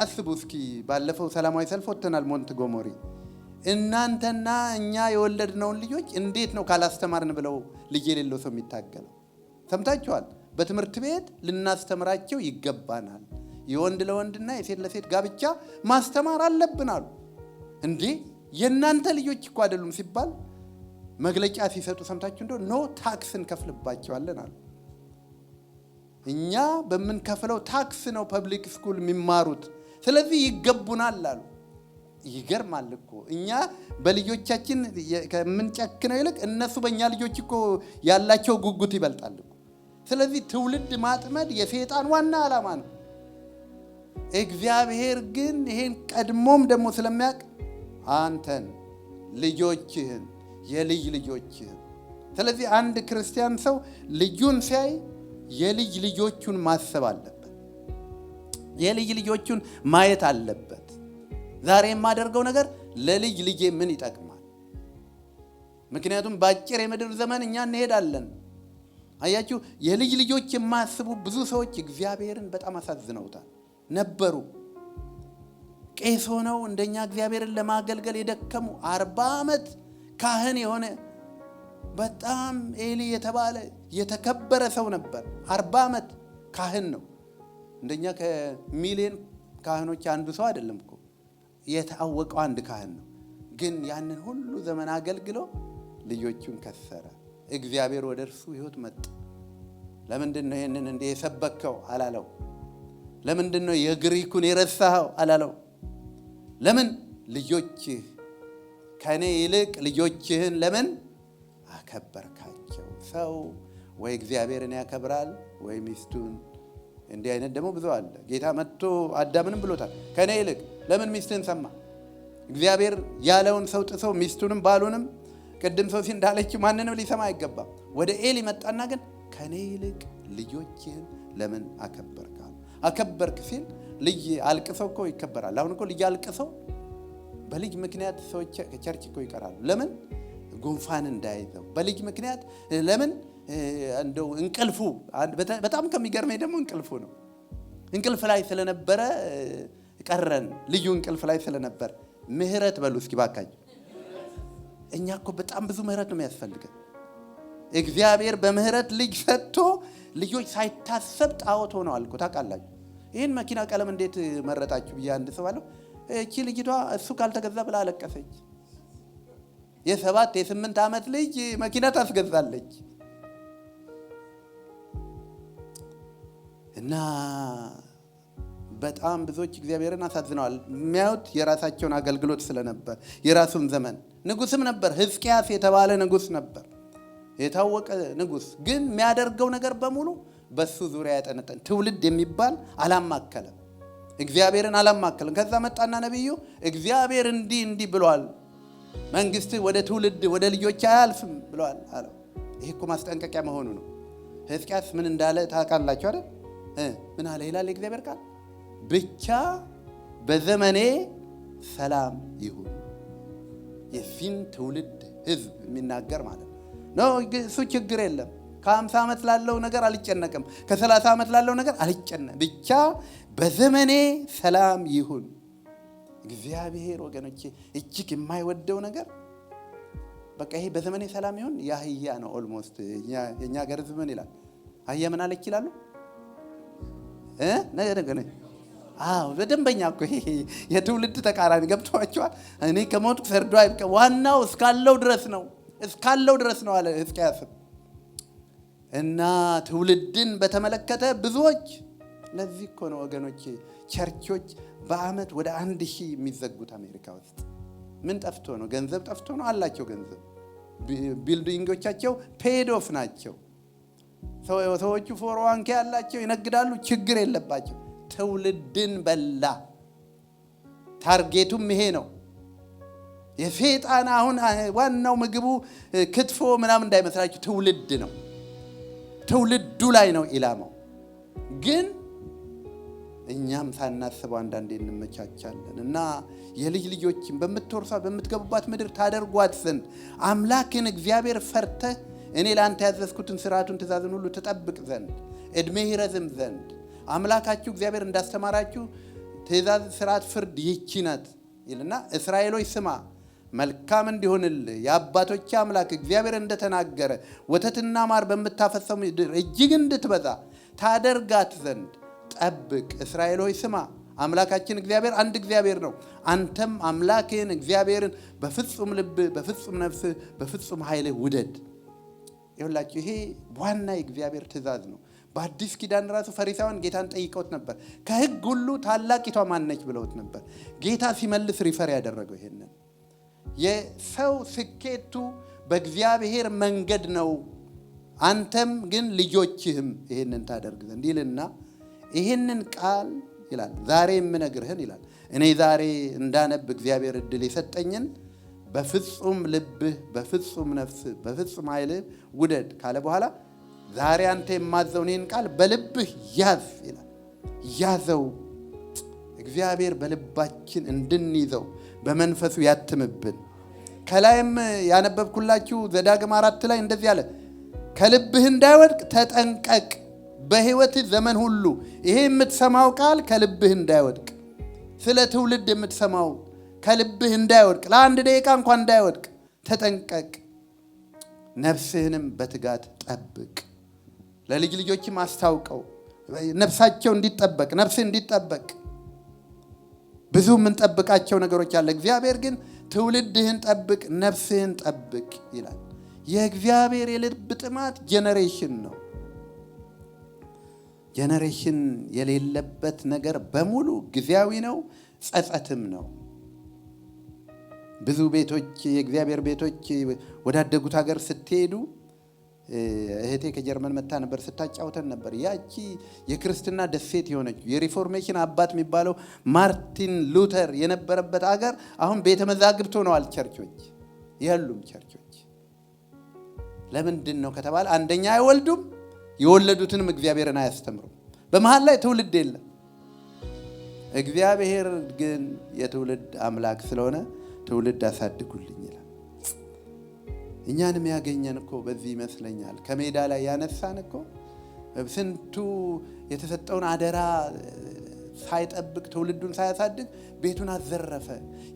አስቡ እስኪ፣ ባለፈው ሰላማዊ ሰልፍ ወጥተናል ሞንትጎመሪ። እናንተና እኛ የወለድነውን ልጆች እንዴት ነው ካላስተማርን ብለው ልጅ የሌለው ሰው የሚታገለው? ሰምታችኋል። በትምህርት ቤት ልናስተምራቸው ይገባናል። የወንድ ለወንድና የሴት ለሴት ጋብቻ ማስተማር አለብን አሉ። እንዴ የእናንተ ልጆች እኮ አይደሉም ሲባል መግለጫ ሲሰጡ ሰምታችሁ እንደው ኖ ታክስ እንከፍልባቸዋለን አሉ። እኛ በምንከፍለው ታክስ ነው ፐብሊክ ስኩል የሚማሩት፣ ስለዚህ ይገቡናል አሉ። ይገርማል እኮ እኛ በልጆቻችን ከምንጨክነው ይልቅ እነሱ በእኛ ልጆች እኮ ያላቸው ጉጉት ይበልጣል እኮ። ስለዚህ ትውልድ ማጥመድ የሰይጣን ዋና ዓላማ ነው። እግዚአብሔር ግን ይሄን ቀድሞም ደግሞ ስለሚያውቅ አንተን፣ ልጆችህን፣ የልጅ ልጆችህን። ስለዚህ አንድ ክርስቲያን ሰው ልጁን ሲያይ የልጅ ልጆቹን ማሰብ አለበት። የልጅ ልጆቹን ማየት አለበት። ዛሬ የማደርገው ነገር ለልጅ ልጄ ምን ይጠቅማል? ምክንያቱም በአጭር የምድር ዘመን እኛ እንሄዳለን። አያችሁ፣ የልጅ ልጆች የማያስቡ ብዙ ሰዎች እግዚአብሔርን በጣም አሳዝነውታል ነበሩ። ቄስ ሆነው እንደኛ እግዚአብሔርን ለማገልገል የደከሙ 40 ዓመት ካህን የሆነ በጣም ኤሊ የተባለ የተከበረ ሰው ነበር። 40 ዓመት ካህን ነው። እንደኛ ከሚሊዮን ካህኖች አንዱ ሰው አይደለም እኮ፣ የታወቀው አንድ ካህን ነው። ግን ያንን ሁሉ ዘመን አገልግሎ ልጆቹን ከሰረ። እግዚአብሔር ወደ እርሱ ሕይወት መጣ። ለምንድን ነው ይሄንን እንደ የሰበከው አላለው። ለምንድን ነው የግሪኩን የረሳኸው አላለው። ለምን ልጆችህ ከኔ ይልቅ ልጆችህን ለምን አከበርካቸው? ሰው ወይ እግዚአብሔርን ያከብራል ወይ ሚስቱን። እንዲህ አይነት ደግሞ ብዙ አለ። ጌታ መጥቶ አዳምንም ብሎታል፣ ከኔ ይልቅ ለምን ሚስትህን ሰማ? እግዚአብሔር ያለውን ሰው ጥሶ ሚስቱንም ባሉንም ቅድም ሰው እንዳለችው ማንንም ሊሰማ አይገባም። ወደ ኤሊ መጣና ግን ከኔ ይልቅ ልጆችህን ለምን አከበርክ? አከበርክ ሲል ልጅ አልቅሰው እኮ ይከበራል። አሁን እኮ ልጅ አልቅሰው በልጅ ምክንያት ሰዎች ከቸርች እኮ ይቀራሉ። ለምን? ጉንፋን እንዳይዘው በልጅ ምክንያት። ለምን? እንደው እንቅልፉ በጣም ከሚገርመኝ ደግሞ እንቅልፉ ነው። እንቅልፍ ላይ ስለነበረ ቀረን። ልጁ እንቅልፍ ላይ ስለነበር ምህረት በሉ እስኪ ባካችሁ። እኛ እኮ በጣም ብዙ ምህረት ነው የሚያስፈልገን። እግዚአብሔር በምህረት ልጅ ሰጥቶ ልጆች ሳይታሰብ ጣዖት ሆነዋል እኮ ታውቃላችሁ። ይህን መኪና ቀለም እንዴት መረጣችሁ ብዬ አንድ ሰው አለው። እቺ ልጅቷ እሱ ካልተገዛ ብላ አለቀሰች። የ7 የ8 ዓመት ልጅ መኪና ታስገዛለች። እና በጣም ብዙዎች እግዚአብሔርን አሳዝነዋል። የሚያዩት የራሳቸውን አገልግሎት ስለነበር የራሱን ዘመን ንጉስም ነበር። ሕዝቅያስ የተባለ ንጉስ ነበር፣ የታወቀ ንጉስ። ግን የሚያደርገው ነገር በሙሉ በሱ ዙሪያ ያጠነጠን ትውልድ የሚባል አላማከለም። እግዚአብሔርን አላማከለም። ከዛ መጣና ነብዩ እግዚአብሔር እንዲህ ብሏል፣ መንግስት ወደ ትውልድ ወደ ልጆች አያልፍም ብሏል አለው። ይሄ እኮ ማስጠንቀቂያ መሆኑ ነው። ሕዝቅያስ ምን እንዳለ ታውቃላችሁ አይደል? ምን አለ ይላል የእግዚአብሔር ቃል? ብቻ በዘመኔ ሰላም ይሁን። የፊን ትውልድ ህዝብ የሚናገር ማለት ነው። እሱ ችግር የለም። ከ50 ዓመት ላለው ነገር አልጨነቅም፣ ከ30 ዓመት ላለው ነገር አልጨነቅም። ብቻ በዘመኔ ሰላም ይሁን። እግዚአብሔር ወገኖቼ እጅግ የማይወደው ነገር በቃ ይሄ በዘመኔ ሰላም ይሁን ያህያ ነው። ኦልሞስት የኛ ሀገር ህዝብ ምን ይላል? አህያ ምን አለች ይላሉ? በደንበኛ እኮ ይሄ የትውልድ ተቃራኒ ገብቷቸዋል። እኔ ከሞትኩ ሰርዶ አይብቀ፣ ዋናው እስካለው ድረስ ነው አለ ሕዝቅያስ። እና ትውልድን በተመለከተ ብዙዎች ለዚህ እኮ ነው ወገኖቼ ቸርቾች በአመት ወደ 1000 የሚዘጉት አሜሪካ ውስጥ። ምን ጠፍቶ ነው? ገንዘብ ጠፍቶ ነው? አላቸው ገንዘብ። ቢልዲንጎቻቸው ፔድ ኦፍ ናቸው። ሰዎቹ 401k ያላቸው ይነግዳሉ፣ ችግር የለባቸው። ትውልድን በላ። ታርጌቱም ይሄ ነው። የሰይጣን አሁን ዋናው ምግቡ ክትፎ ምናምን እንዳይመስላችሁ ትውልድ ነው። ትውልዱ ላይ ነው ኢላማው። ግን እኛም ሳናስበው አንዳንዴ እንመቻቻለን። እና የልጅ ልጆችን በምትወርሷት በምትገቡባት ምድር ታደርጓት ዘንድ አምላክን እግዚአብሔር ፈርተህ እኔ ለአንተ ያዘዝኩትን ስርዓቱን ትእዛዝን ሁሉ ትጠብቅ ዘንድ እድሜ ይረዝም ዘንድ አምላካችሁ እግዚአብሔር እንዳስተማራችሁ ትእዛዝ፣ ስርዓት፣ ፍርድ ይህች ናት ይልና እስራኤሎች ስማ፣ መልካም እንዲሆንልህ የአባቶች አምላክ እግዚአብሔር እንደተናገረ ወተትና ማር በምታፈሰው ምድር እጅግ እንድትበዛ ታደርጋት ዘንድ ጠብቅ። እስራኤሎች ስማ፣ አምላካችን እግዚአብሔር አንድ እግዚአብሔር ነው። አንተም አምላክህን እግዚአብሔርን በፍጹም ልብህ፣ በፍጹም ነፍስህ፣ በፍጹም ኃይልህ ውደድ። ይኸውላችሁ ይሄ ዋና የእግዚአብሔር ትእዛዝ ነው። በአዲስ ኪዳን ራሱ ፈሪሳውያን ጌታን ጠይቀውት ነበር። ከሕግ ሁሉ ታላቂቷ ማን ነች ብለውት ነበር። ጌታ ሲመልስ ሪፈር ያደረገው ይሄንን የሰው ስኬቱ በእግዚአብሔር መንገድ ነው፣ አንተም ግን ልጆችህም ይሄንን ታደርግ ዘንድ ይልና ይሄንን ቃል ይላል ዛሬ የምነግርህን ይላል እኔ ዛሬ እንዳነብ እግዚአብሔር እድል የሰጠኝን በፍጹም ልብህ በፍጹም ነፍስህ በፍጹም ኃይልህ ውደድ ካለ በኋላ ዛሬ አንተ የማዘውን ይህን ቃል በልብህ ያዝ ይላል። ያዘው። እግዚአብሔር በልባችን እንድንይዘው በመንፈሱ ያትምብን። ከላይም ያነበብኩላችሁ ዘዳግም 4 ላይ እንደዚህ አለ፣ ከልብህ እንዳይወድቅ ተጠንቀቅ በሕይወትህ ዘመን ሁሉ። ይሄ የምትሰማው ቃል ከልብህ እንዳይወድቅ፣ ስለ ትውልድ የምትሰማው ከልብህ እንዳይወድቅ፣ ለአንድ ደቂቃ እንኳን እንዳይወድቅ ተጠንቀቅ። ነፍስህንም በትጋት ጠብቅ። ለልጅ ልጆችም አስታውቀው፣ ነፍሳቸው እንዲጠበቅ፣ ነፍስህ እንዲጠበቅ። ብዙ የምንጠብቃቸው ነገሮች አለ። እግዚአብሔር ግን ትውልድህን ጠብቅ፣ ነፍስህን ጠብቅ ይላል። የእግዚአብሔር የልብ ጥማት ጄኔሬሽን ነው። ጄኔሬሽን የሌለበት ነገር በሙሉ ጊዜያዊ ነው፣ ጸጸትም ነው። ብዙ ቤቶች የእግዚአብሔር ቤቶች ወዳደጉት ሀገር ስትሄዱ እህቴ ከጀርመን መጣ ነበር፣ ስታጫውተን ነበር። ያቺ የክርስትና ደሴት የሆነችው የሪፎርሜሽን አባት የሚባለው ማርቲን ሉተር የነበረበት ሀገር አሁን ቤተ መዛግብት ሆነዋል። ቸርቾች የሉም። ቸርቾች ለምንድን ነው ከተባለ አንደኛ አይወልዱም፣ የወለዱትንም እግዚአብሔርን አያስተምሩም። በመሃል ላይ ትውልድ የለም። እግዚአብሔር ግን የትውልድ አምላክ ስለሆነ ትውልድ አሳድጉልኝ ይላል። እኛንም ያገኘን እኮ በዚህ ይመስለኛል። ከሜዳ ላይ ያነሳን እኮ ስንቱ የተሰጠውን አደራ ሳይጠብቅ ትውልዱን ሳያሳድግ ቤቱን አዘረፈ።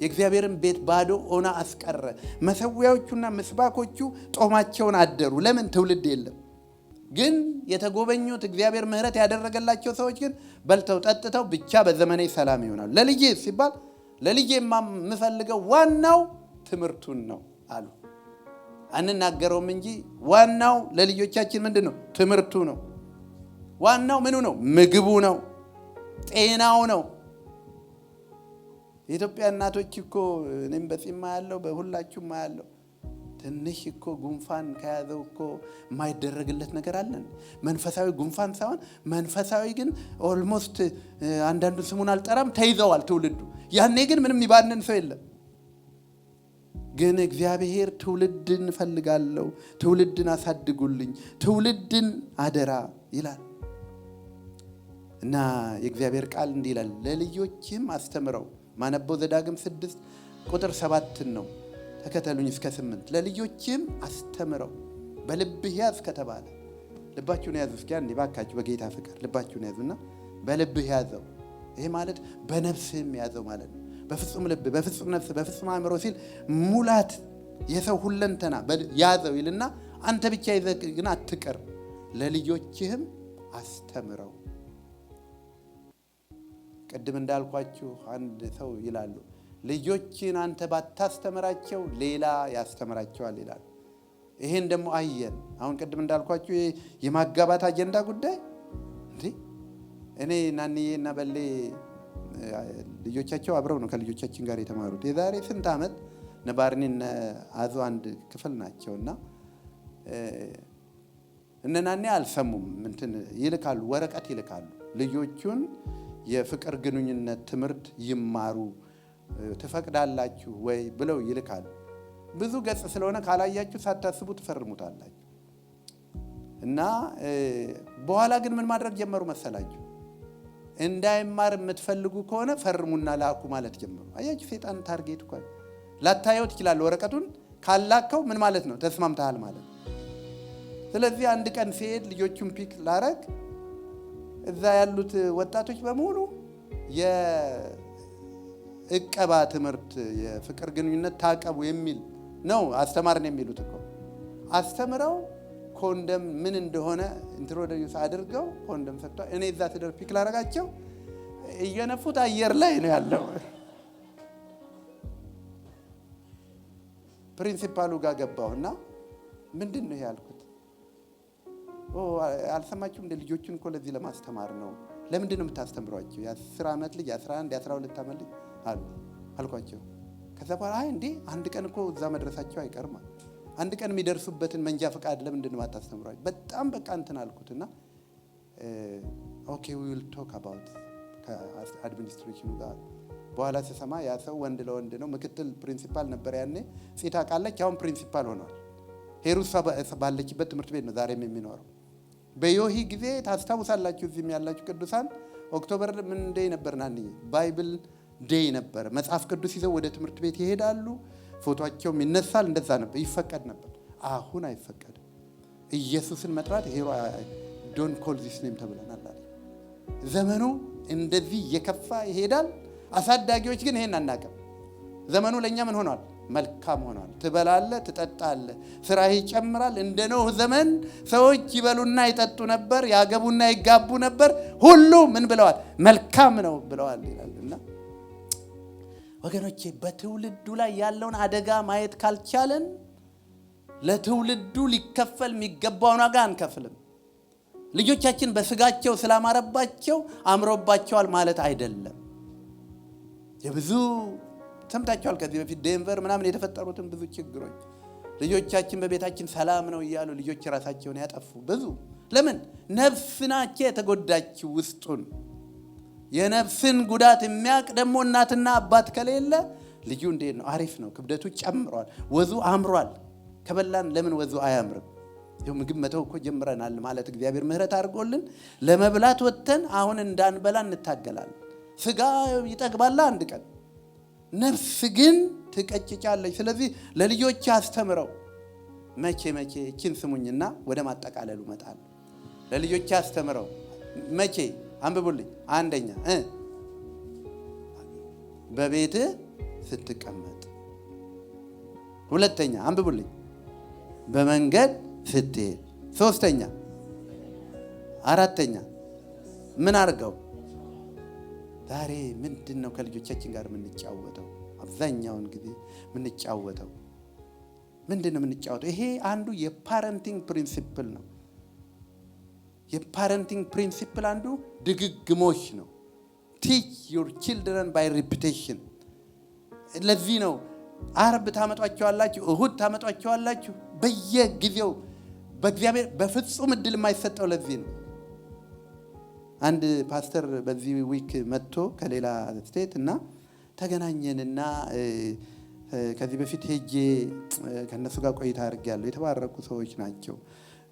የእግዚአብሔርን ቤት ባዶ ሆና አስቀረ። መሰዊያዎቹና ምስባኮቹ ጦማቸውን አደሩ። ለምን? ትውልድ የለም። ግን የተጎበኙት እግዚአብሔር ምሕረት ያደረገላቸው ሰዎች ግን በልተው ጠጥተው ብቻ በዘመኔ ሰላም ይሆናሉ። ለልጄ ሲባል ለልጄ የምፈልገው ዋናው ትምህርቱን ነው አሉ። አንናገረውም እንጂ ዋናው ለልጆቻችን ምንድን ነው? ትምህርቱ ነው። ዋናው ምኑ ነው? ምግቡ ነው፣ ጤናው ነው። የኢትዮጵያ እናቶች እኮ እኔም በጺማ ያለው በሁላችሁም ያለው ትንሽ እኮ ጉንፋን ከያዘው እኮ የማይደረግለት ነገር አለን። መንፈሳዊ ጉንፋን ሳይሆን መንፈሳዊ ግን ኦልሞስት አንዳንዱ ስሙን አልጠራም ተይዘዋል ትውልዱ። ያኔ ግን ምንም ይባንን ሰው የለም። ግን እግዚአብሔር ትውልድን እፈልጋለሁ፣ ትውልድን አሳድጉልኝ፣ ትውልድን አደራ ይላል እና የእግዚአብሔር ቃል እንዲህ ይላል፣ ለልጆችም አስተምረው። ማነበው ዘዳግም 6 ቁጥር 7 ነው። ተከተሉኝ እስከ 8። ለልጆችም አስተምረው በልብህ ያዝ ከተባለ ልባችሁን ያዙ። እስኪ አንዴ ባካችሁ በጌታ ፍቅር ልባችሁን ያዙና በልብህ ያዘው። ይሄ ማለት በነፍስህም ያዘው ማለት ነው። በፍጹም ልብ፣ በፍጹም ነፍስ፣ በፍጹም አእምሮ ሲል ሙላት የሰው ሁለንተና ያዘው ይልና አንተ ብቻ ይዘህ ግን አትቀር። ለልጆችህም አስተምረው። ቅድም እንዳልኳችሁ አንድ ሰው ይላሉ ልጆችን አንተ ባታስተምራቸው ሌላ ያስተምራቸዋል ይላል። ይሄን ደግሞ አየን። አሁን ቅድም እንዳልኳችሁ የማጋባት አጀንዳ ጉዳይ እንዴ እኔ ናንዬ እና በሌ ልጆቻቸው አብረው ነው ከልጆቻችን ጋር የተማሩት። የዛሬ ስንት ዓመት ነባርኒን አዞ አንድ ክፍል ናቸውና እነናኔ አልሰሙም። እንትን ይልካሉ፣ ወረቀት ይልካሉ። ልጆቹን የፍቅር ግንኙነት ትምህርት ይማሩ ትፈቅዳላችሁ ወይ ብለው ይልካሉ። ብዙ ገጽ ስለሆነ ካላያችሁ ሳታስቡ ትፈርሙታላችሁ። እና በኋላ ግን ምን ማድረግ ጀመሩ መሰላችሁ? እንዳይማር የምትፈልጉ ከሆነ ፈርሙና ላኩ ማለት ጀመሩ። አያችሁ ሰይጣን ታርጌት እኮ ላታየው ትችላለህ። ወረቀቱን ካላከው ምን ማለት ነው? ተስማምተሃል ማለት ነው። ስለዚህ አንድ ቀን ሲሄድ ልጆቹን ፒክ ላረግ እዛ ያሉት ወጣቶች በሙሉ የእቀባ ትምህርት የፍቅር ግንኙነት ታቀቡ የሚል ነው አስተማርን የሚሉት እኮ አስተምረው ኮንደም ምን እንደሆነ ኢንትሮዲዩስ አድርገው ኮንደም ሰጥተው እኔ እዛ ተደር ፒክ ላረጋቸው እየነፉት አየር ላይ ነው ያለው። ፕሪንሲፓሉ ጋር ገባውና ምንድነው ያልኩት? አልሰማችሁም እንደ ልጆቹን እኮ ለዚህ ለማስተማር ነው። ለምንድን ነው የምታስተምሯቸው? የ10 ዓመት ልጅ፣ 11 የ12 ዓመት ልጅ አልኳቸው። ከዛ በኋላ አይ እንዴ አንድ ቀን እኮ እዛ መድረሳቸው አይቀርም፣ አንድ ቀን የሚደርሱበትን መንጃ ፈቃድ ለምንድን ነው የማታስተምሯቸው? በጣም በቃ እንትን አልኩትና ኦኬ ዊ ዊል ቶክ አባውት ከአድሚኒስትሬሽኑ ጋር። በኋላ ስሰማ ያ ሰው ወንድ ለወንድ ነው፣ ምክትል ፕሪንሲፓል ነበር ያኔ። ፊታ ቃለች አሁን ፕሪንሲፓል ሆኗል። ሄሩስ ባለችበት ትምህርት ቤት ነው ዛሬም የሚኖረው። በዮሂ ጊዜ ታስታውሳላችሁ፣ እዚህም ያላችሁ ቅዱሳን ኦክቶበር ምን ዴይ ነበር? ናንዬ ባይብል ዴይ ነበር። መጽሐፍ ቅዱስ ይዘው ወደ ትምህርት ቤት ይሄዳሉ፣ ፎቶአቸውም ይነሳል። እንደዛ ነበር፣ ይፈቀድ ነበር። አሁን አይፈቀድም። ኢየሱስን መጥራት ሄሮ ዶን ኮል ዚስ ኔም ተብለናል አለ። ዘመኑ እንደዚህ እየከፋ ይሄዳል። አሳዳጊዎች ግን ይሄን አናውቅም። ዘመኑ ለኛ ምን ሆኗል? መልካም ሆኗል። ትበላለህ፣ ትጠጣለህ፣ ስራህ ይጨምራል። እንደ ኖህ ዘመን ሰዎች ይበሉና ይጠጡ ነበር፣ ያገቡና ይጋቡ ነበር። ሁሉ ምን ብለዋል? መልካም ነው ብለዋል ይላልና ወገኖቼ በትውልዱ ላይ ያለውን አደጋ ማየት ካልቻለን ለትውልዱ ሊከፈል የሚገባውን ዋጋ አንከፍልም። ልጆቻችን በስጋቸው ስላማረባቸው አምሮባቸዋል ማለት አይደለም። የብዙ ሰምታችኋል ከዚህ በፊት ዴንቨር ምናምን የተፈጠሩትን ብዙ ችግሮች። ልጆቻችን በቤታችን ሰላም ነው እያሉ ልጆች ራሳቸውን ያጠፉ ብዙ። ለምን? ነፍስናቸው የተጎዳችው ውስጡን። የነፍስን ጉዳት የሚያውቅ ደግሞ እናትና አባት ከሌለ ልጁ እንዴት ነው? አሪፍ ነው፣ ክብደቱ ጨምሯል፣ ወዙ አምሯል። ከበላን ለምን ወዙ አያምርም? ይኸው ምግብ መተው እኮ ጀምረናል ማለት እግዚአብሔር ምሕረት አድርጎልን ለመብላት ወጥተን አሁን እንዳንበላ እንታገላለን። ስጋ ይጠግባል አንድ ቀን፣ ነፍስ ግን ትቀጭጫለች። ስለዚህ ለልጆች አስተምረው። መቼ እቺን ስሙኝና ወደ ማጠቃለሉ መጣል። ለልጆች አስተምረው መቼ? አንብቡልኝ። አንደኛ በቤት ስትቀመጥ። ሁለተኛ አንብቡልኝ፣ በመንገድ ስትሄድ። ሶስተኛ፣ አራተኛ ምን አድርገው? ዛሬ ምንድን ነው ከልጆቻችን ጋር የምንጫወተው? አብዛኛውን ጊዜ የምንጫወተው ምንድን ነው የምንጫወተው? ይሄ አንዱ የፓረንቲንግ ፕሪንሲፕል ነው። የፓረንቲንግ ፕሪንሲፕል አንዱ ድግግሞሽ ነው። ቲች ዩር ቺልድረን ባይ ሪፒቴሽን። ለዚህ ነው አርብ ታመጧቸዋላችሁ፣ እሁድ ታመጧቸዋላችሁ። በየጊዜው በእግዚአብሔር በፍጹም እድል የማይሰጠው ለዚህ ነው። አንድ ፓስተር በዚህ ዊክ መጥቶ ከሌላ ስቴት እና ተገናኘንና ከዚህ በፊት ሄጄ ከነሱ ጋር ቆይታ አድርጌያለሁ። የተባረኩ ሰዎች ናቸው።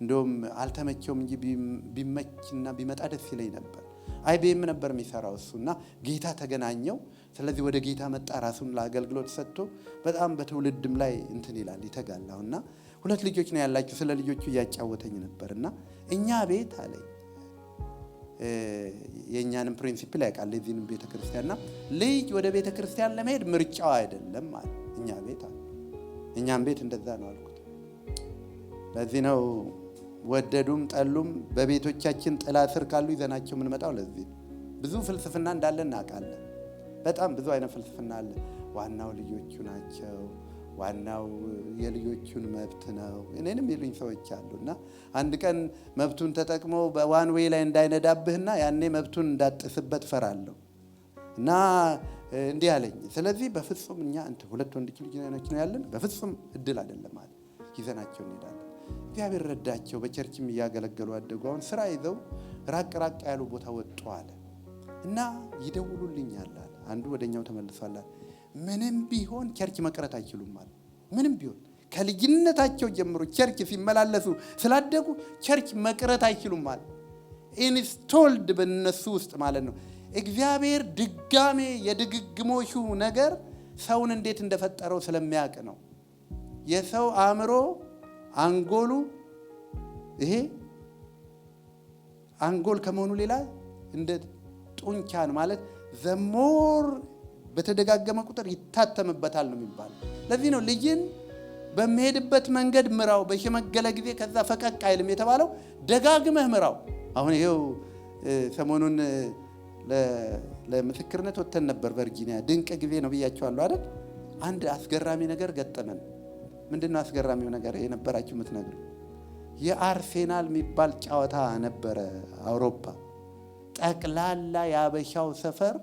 እንደውም አልተመቸውም እንጂ ቢመችና ቢመጣ ደስ ይለኝ ነበር። አይቢኤም ነበር የሚሰራው እሱና ጌታ ተገናኘው። ስለዚህ ወደ ጌታ መጣ። ራሱን ለአገልግሎት ሰጥቶ በጣም በትውልድም ላይ እንትን ይላል ይተጋላውና 2 ልጆች ነው ያላችሁ። ስለ ልጆቹ እያጫወተኝ ነበርና እኛ ቤት አለኝ የኛንም ፕሪንሲፕል ያውቃል ለዚህንም ቤተክርስቲያንና ልጅ ወደ ቤተክርስቲያን ለመሄድ ምርጫው አይደለም ማለት እኛ ቤት አለ። እኛም ቤት እንደዛ ነው አልኩት። ለዚህ ነው ወደዱም ጠሉም በቤቶቻችን ጥላ ስር ካሉ ይዘናቸው ምን መጣው። ለዚህ ብዙ ፍልስፍና እንዳለ እናውቃለን። በጣም ብዙ አይነት ፍልስፍና አለ። ዋናው ልጆቹ ናቸው፣ ዋናው የልጆቹን መብት ነው። እኔንም ይሉኝ ሰዎች አሉና አንድ ቀን መብቱን ተጠቅሞ በዋን ዌይ ላይ እንዳይነዳብህና ያኔ መብቱን እንዳጥስበት ፈራለሁ እና እንዲህ አለኝ። ስለዚህ በፍጹም እኛ 2 ወንድ ልጆች ነው ያለን፣ በፍጹም እድል አይደለም ማለት ይዘናቸው እንሄዳለን። እግዚአብሔር ረዳቸው። በቸርችም እያገለገሉ አደጉ። አሁን ስራ ይዘው ራቅ ያሉ ቦታ ወጡ አለ እና ይደውሉልኛል አለ። አንዱ ወደኛው ተመልሷል። ምንም ቢሆን ቸርች መቅረት አይችሉም ማለት ምንም ቢሆን ከልጅነታቸው ጀምሮ ቸርች ሲመላለሱ ስላደጉ ቸርች መቅረት አይችሉም ማለት ኢንስቶልድ በእነሱ ውስጥ ማለት ነው። እግዚአብሔር ድጋሜ የድግግሞሹ ነገር ሰውን እንዴት እንደፈጠረው ስለሚያውቅ ነው። የሰው አእምሮ አንጎሉ ይሄ አንጎል ከመሆኑ ሌላ እንደ ጡንቻን ማለት ዘሞር በተደጋገመ ቁጥር ይታተምበታል ነው የሚባለው። ለዚህ ነው ልጅን በሚሄድበት መንገድ ምራው፣ በሸመገለ ጊዜ ከዛ ፈቀቅ አይልም የተባለው። ደጋግመህ ምራው። አሁን ይሄው ሰሞኑን ለምስክርነት ወጥተን ነበር ቨርጂኒያ። ድንቅ ጊዜ ነው ብያቸዋለሁ አይደል? አንድ አስገራሚ ነገር ገጠመን። ምንድነው አስገራሚው ነገር የነበራችሁ የምትነግሩ? የአርሴናል የሚባል ጨዋታ ነበረ አውሮፓ። ጠቅላላ ያበሻው ሰፈር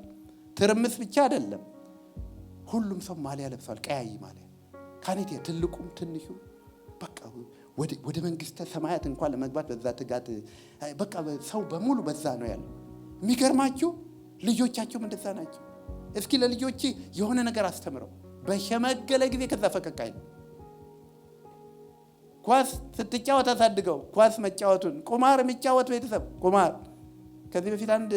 ትርምስ ብቻ አይደለም፣ ሁሉም ሰው ማሊያ ለብሷል፣ ቀያይ ማሊያ። ካኔቴ ትልቁም ትንሹ በቃ ወደ መንግስተ ሰማያት እንኳን ለመግባት በዛ ትጋት በቃ ሰው በሙሉ በዛ ነው ያለው። የሚገርማችሁ ልጆቻቸውም እንደዛ ናቸው። እስኪ ለልጆች የሆነ ነገር አስተምረው በሸመገለ ጊዜ ከዛ ፈቀቅ አይልም። ኳስ ስትጫወት አሳድገው ኳስ መጫወቱን። ቁማር የሚጫወት ቤተሰብ ቁማር። ከዚህ በፊት አንድ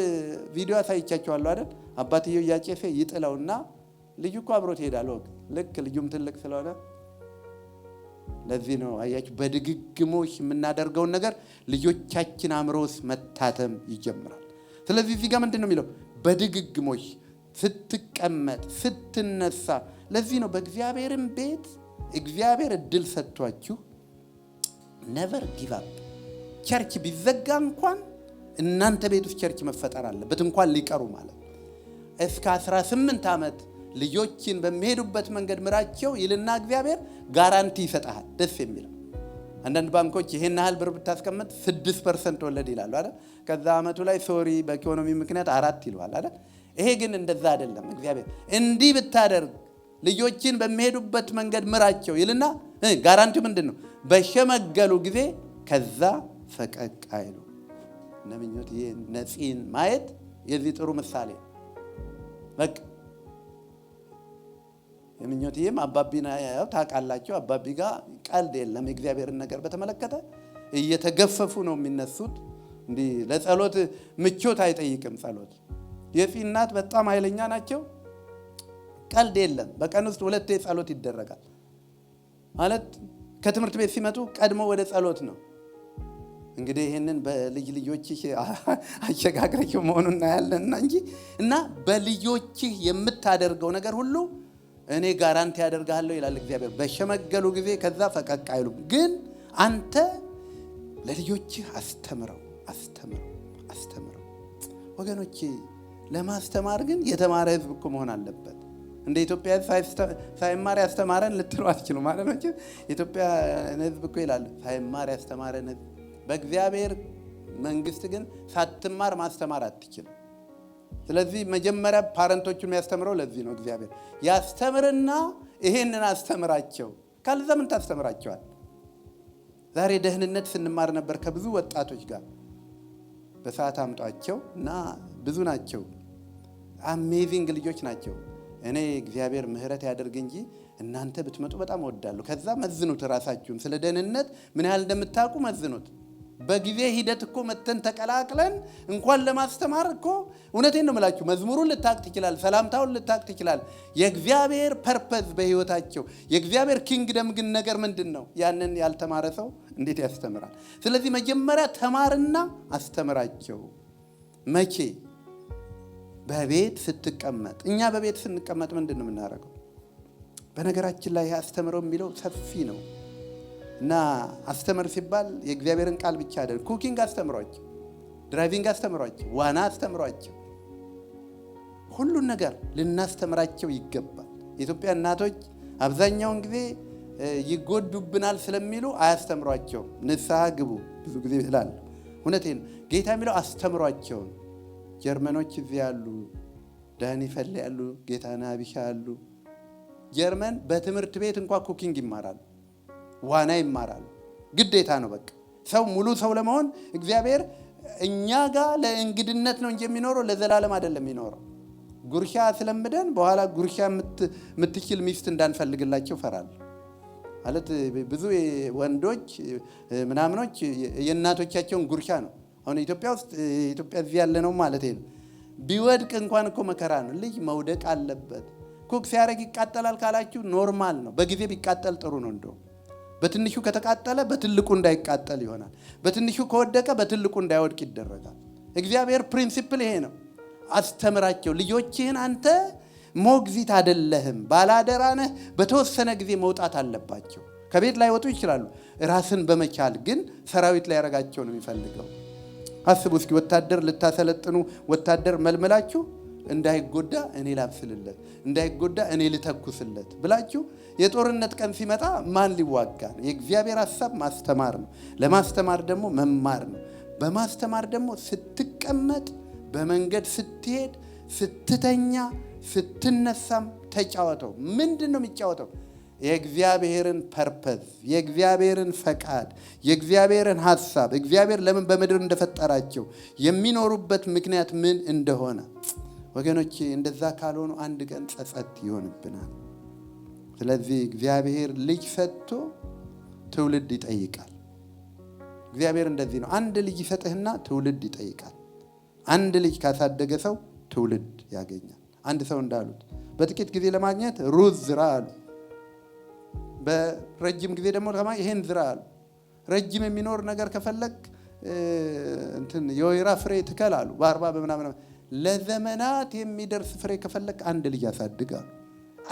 ቪዲዮ አሳይቻቸዋለሁ አይደል? አባትየው እያጨሰ ይጥለውና ልጁ እኮ አብሮት ይሄዳል። ልክ ልጁም ትልቅ ስለሆነ ለዚህ ነው አያችሁ በድግግሞሽ የምናደርገውን ነገር ልጆቻችን አእምሮስ መታተም ይጀምራል። ስለዚህ እዚህ ጋር ምንድን ነው የሚለው? በድግግሞሽ ስትቀመጥ ስትነሳ። ለዚህ ነው በእግዚአብሔርም ቤት እግዚአብሔር እድል ሰጥቷችሁ never give up። ቸርች ቢዘጋ እንኳን እናንተ ቤት ውስጥ ቸርች መፈጠር አለበት እንኳን ሊቀሩ ማለት እስከ 18 ዓመት ልጆችን በሚሄዱበት መንገድ ምራቸው ይልና እግዚአብሔር ጋራንቲ ይሰጣል። ደስ የሚለው አንዳንድ ባንኮች ይሄን ያህል ብር ብታስቀምጥ 6% ወለድ ይላሉ አይደል? ከዛ አመቱ ላይ ሶሪ በኢኮኖሚ ምክንያት 4 ይሏል አይደል? ይሄ ግን እንደዛ አይደለም። እግዚአብሔር እንዲህ ብታደርግ ልጆችን በሚሄዱበት መንገድ ምራቸው ይልና ጋራንቲ ምንድነው? በሸመገሉ ጊዜ ከዛ ፈቀቅ አይሉ። ነብዩት ነፂን ማየት የዚህ ጥሩ ምሳሌ በቃ የምኞትዬም አባቢና ያው ታውቃላችሁ። አባቢ ጋር ቀልድ የለም። እግዚአብሔርን ነገር በተመለከተ እየተገፈፉ ነው የሚነሱት። እንዲህ ለጸሎት ምቾት አይጠይቅም ጸሎት። የፂናት በጣም ኃይለኛ ናቸው። ቀልድ የለም። በቀን ውስጥ 2 ጸሎት ይደረጋል ማለት ከትምህርት ቤት ሲመጡ ቀድሞ ወደ ጸሎት ነው። እንግዲህ ይሄንን በልጆችህ አሸጋግረው መሆኑን እናያለንና እንጂ እና በልጆችህ የምታደርገው ነገር ሁሉ እኔ ጋራንቲ ያደርጋለሁ ይላል እግዚአብሔር። በሸመገሉ ጊዜ ከዛ ፈቀቅ አይሉም። ግን አንተ ለልጆችህ አስተምረው። ወገኖቼ ለማስተማር ግን የተማረ ህዝብ እኮ መሆን አለበት። እንደ ኢትዮጵያ ሳይማር ያስተማረን ልትሉ አትችሉ ማለት ነው። ኢትዮጵያ ህዝብ እኮ ይላል ሳይማር ያስተማረን ህዝብ። በእግዚአብሔር መንግስት ግን ሳትማር ማስተማር አትችልም። ስለዚህ መጀመሪያ ፓረንቶቹን የሚያስተምረው ለዚህ ነው። እግዚአብሔር ያስተምርና ይሄንን አስተምራቸው ካልዛ ምን ታስተምራቸዋል? ዛሬ ደህንነት ስንማር ነበር ከብዙ ወጣቶች ጋር በሰዓት አምጧቸው እና ብዙ ናቸው። አሜዚንግ ልጆች ናቸው። እኔ እግዚአብሔር ምህረት ያደርግ እንጂ እናንተ ብትመጡ በጣም እወዳለሁ። ከዛ መዝኑት ራሳችሁን ስለ ደህንነት ምን ያህል እንደምታውቁ መዝኑት። በጊዜ ሂደት እኮ መተን ተቀላቅለን እንኳን ለማስተማር እኮ እውነቴን ነው የምላችሁ መዝሙሩን ልታቅ ትችላል፣ ሰላምታውን ልታቅ ትችላል። የእግዚአብሔር ፐርፐዝ በህይወታቸው የእግዚአብሔር ኪንግደም ግን ነገር ምንድነው? ያንን ያልተማረ ሰው እንዴት ያስተምራል? ስለዚህ መጀመሪያ ተማርና አስተምራቸው። መቼ? በቤት ስትቀመጥ። እኛ በቤት ስንቀመጥ ምንድነው የምናደርገው? በነገራችን ላይ አስተምረው የሚለው ሰፊ ነው እና አስተምር ሲባል የእግዚአብሔርን ቃል ብቻ አይደል። ኩኪንግ አስተምሯቸው፣ ድራይቪንግ አስተምሯቸው፣ ዋና አስተምሯቸው። ሁሉን ነገር ልናስተምራቸው ይገባል። የኢትዮጵያ እናቶች አብዛኛውን ጊዜ ይጎዱብናል ስለሚሉ አያስተምሯቸው። ንስሐ ግቡ ብዙ ጊዜ ይላል። እውነቴን ጌታ የሚለው አስተምሯቸው። ጀርመኖች እዚህ ያሉ ዳኒ ፈል ያሉ ጌታና ቢሻ ያሉ ጀርመን በትምህርት ቤት እንኳን ኩኪንግ ይማራሉ፣ ዋና ይማራሉ። ግዴታ ነው። በቃ ሰው ሙሉ ሰው ለመሆን እግዚአብሔር እኛ ጋር ለእንግድነት ነው እንጂ የሚኖረው ለዘላለም አይደለም የሚኖረው። ጉርሻ ስለምደን በኋላ ጉርሻ የምትችል ሚስት እንዳንፈልግላቸው ፈራል ማለት ብዙ ወንዶች ምናምኖች የእናቶቻቸውን ጉርሻ ነው። አሁን ኢትዮጵያ ውስጥ ኢትዮጵያ እዚህ ያለ ነው ማለት ነው። ቢወድቅ እንኳን እኮ መከራ ነው። ልጅ መውደቅ አለበት። ኩክ ሲያደርግ ይቃጠላል ካላችሁ ኖርማል ነው። በጊዜ ቢቃጠል ጥሩ ነው። እንደው በትንሹ ከተቃጠለ በትልቁ እንዳይቃጠል ይሆናል። በትንሹ ከወደቀ በትልቁ እንዳይወድቅ ይደረጋል። እግዚአብሔር ፕሪንሲፕል ይሄ ነው። አስተምራቸው። ልጆችህን አንተ ሞግዚት አይደለህም፣ ባላደራ ነህ። በተወሰነ ጊዜ መውጣት አለባቸው። ከቤት ላይ ወጡ ይችላሉ። ራስን በመቻል ግን ሰራዊት ላይ ያረጋቸው ነው የሚፈልገው። አስቡ እስኪ ወታደር ልታሰለጥኑ ወታደር መልመላችሁ እንዳይጎዳ እኔ ላብስልለት፣ እንዳይጎዳ እኔ ልተኩስለት ብላችሁ የጦርነት ቀን ሲመጣ ማን ሊዋጋ ነው? የእግዚአብሔር ሐሳብ ማስተማር ነው። ለማስተማር ደግሞ መማር ነው። በማስተማር ደግሞ ስትቀመጥ፣ በመንገድ ስትሄድ፣ ስትተኛ፣ ስትነሳም ተጫወተው። ምንድን ነው የሚጫወተው? የእግዚአብሔርን ፐርፐዝ፣ የእግዚአብሔርን ፈቃድ፣ የእግዚአብሔርን ሐሳብ፣ እግዚአብሔር ለምን በምድር እንደፈጠራቸው የሚኖሩበት ምክንያት ምን እንደሆነ። ወገኖቼ እንደዛ ካልሆኑ አንድ ቀን ጸጸት ይሆንብናል። ስለዚህ እግዚአብሔር ልጅ ሰጥቶ ትውልድ ይጠይቃል። እግዚአብሔር እንደዚህ ነው። አንድ ልጅ ይሰጥህና ትውልድ ይጠይቃል። አንድ ልጅ ካሳደገ ሰው ትውልድ ያገኛል። አንድ ሰው እንዳሉት በጥቂት ጊዜ ለማግኘት ሩዝ ዝራ አሉ። በረጅም ጊዜ ደግሞ ይሄን ዝራ አሉ። ረጅም የሚኖር ነገር ከፈለግ የወይራ ፍሬ ትከል አሉ። በ40 በምናምን ለዘመናት የሚደርስ ፍሬ ከፈለግ አንድ ልጅ ያሳድጋሉ።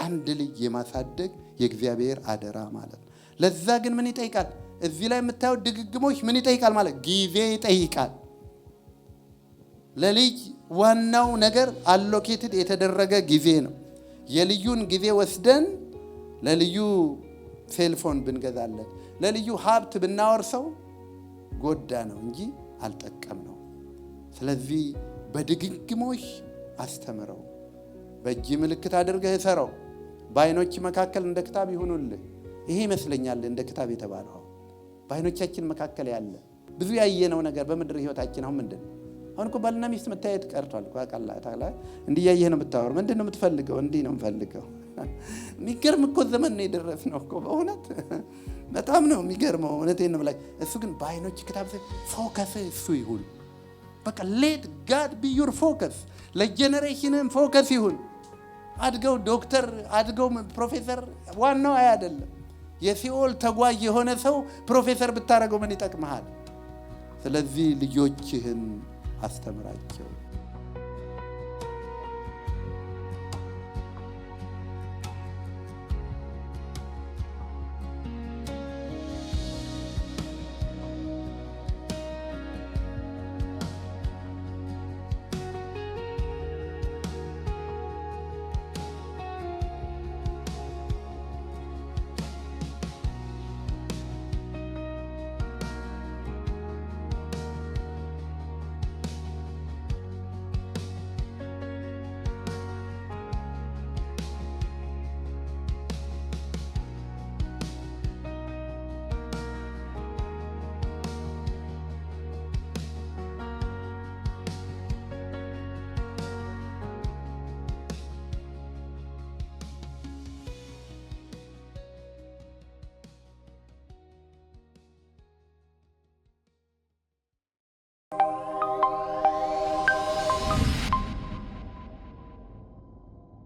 አንድ ልጅ የማሳደግ የእግዚአብሔር አደራ ማለት ነው። ለዛ ግን ምን ይጠይቃል? እዚህ ላይ የምታየው ድግግሞች ምን ይጠይቃል ማለት ጊዜ ይጠይቃል። ለልጅ ዋናው ነገር አሎኬትድ የተደረገ ጊዜ ነው። የልዩን ጊዜ ወስደን ለልዩ ሴልፎን ብንገዛለት፣ ለልዩ ሀብት ብናወርሰው ጎዳ ነው እንጂ አልጠቀም ነው። ስለዚህ በድግግሞሽ አስተምረው፣ በእጅ ምልክት አድርገህ እሰረው፣ በዓይኖች መካከል እንደ ክታብ ይሁኑልህ። ይሄ ይመስለኛል እንደ ክታብ የተባለው በዓይኖቻችን መካከል ያለ ብዙ ያየነው ነገር በምድር ህይወታችን አሁን ምንድን ነው? አሁን እኮ ባልና ሚስት መታየት ቀርቷል እኮ አቃላ እንዲህ ያየህ ነው የምታወሩ። ምንድን ነው የምትፈልገው? እንዲህ ነው የምፈልገው። የሚገርም እኮ ዘመን ነው የደረስነው እኮ በእውነት በጣም ነው የሚገርመው። እውነቴን ነው ብላኝ። እሱ ግን በዓይኖች ክታብ ፎከስ እሱ ይሁን። በቃ ሌት ጋድ ቢ ዩር ፎከስ። ለጄኔሬሽንም ፎከስ ይሁን። አድገው ዶክተር፣ አድገው ፕሮፌሰር ዋናው አይደለም። የሲኦል ተጓዥ የሆነ ሰው ፕሮፌሰር ብታረገው ምን ይጠቅምሃል? ስለዚህ ልጆችህን አስተምራቸው።